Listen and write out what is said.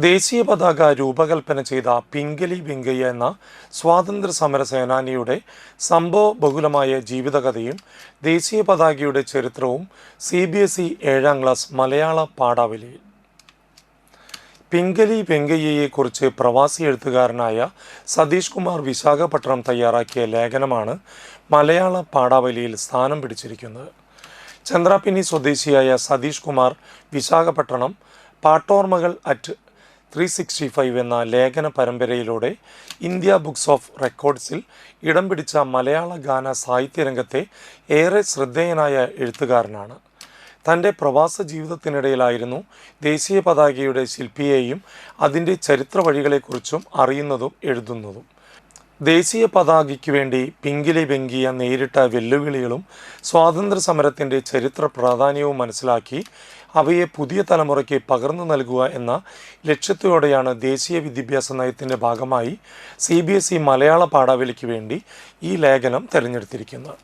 ദേശീയ പതാക രൂപകൽപ്പന ചെയ്ത പിംഗലി വെങ്കയ്യ എന്ന സ്വാതന്ത്ര്യ സമര സേനാനിയുടെ സംഭവബഹുലമായ ജീവിതകഥയും ദേശീയ പതാകയുടെ ചരിത്രവും CBSE 7ാം ക്ലാസ് മലയാള പാഠാവലിയിൽ. പിംഗലി വെങ്കയ്യയെക്കുറിച്ച് പ്രവാസി എഴുത്തുകാരനായ സതീഷ് കുമാർ വിശാഖപട്ടണം തയ്യാറാക്കിയ ലേഖനമാണ് മലയാള പാഠാവലിയിൽ സ്ഥാനം പിടിച്ചിരിക്കുന്നത്. ചന്ദ്രാപിന്നി സ്വദേശിയായ സതീഷ് കുമാർ വിശാഖപട്ടണം പാട്ടോർമകൾ അറ്റ് 365 എന്ന ലേഖന പരമ്പരയിലൂടെ ഇന്ത്യ ബുക്സ് ഓഫ് റെക്കോർഡ്സിൽ ഇടം പിടിച്ച മലയാള ഗാന സാഹിത്യരംഗത്തെ ഏറെ ശ്രദ്ധേയനായ എഴുത്തുകാരനാണ്. തൻ്റെ പ്രവാസ ജീവിതത്തിനിടയിലായിരുന്നു ദേശീയ പതാകയുടെ ശില്പിയെയും അതിൻ്റെ ചരിത്ര വഴികളെക്കുറിച്ചും അറിയുന്നതും എഴുതുന്നതും. ദേശീയ പതാകയ്ക്ക് വേണ്ടി പിംഗലി വെങ്കയ്യ നേരിട്ട വെല്ലുവിളികളും സ്വാതന്ത്ര്യ സമരത്തിൻ്റെ ചരിത്ര പ്രാധാന്യവും മനസ്സിലാക്കി അവയെ പുതിയ തലമുറയ്ക്ക് പകർന്നു നൽകുക എന്ന ലക്ഷ്യത്തോടെയാണ് ദേശീയ വിദ്യാഭ്യാസ നയത്തിൻ്റെ ഭാഗമായി CBSE മലയാള പാഠാവലിക്ക് വേണ്ടി ഈ ലേഖനം തിരഞ്ഞെടുത്തിരിക്കുന്നത്.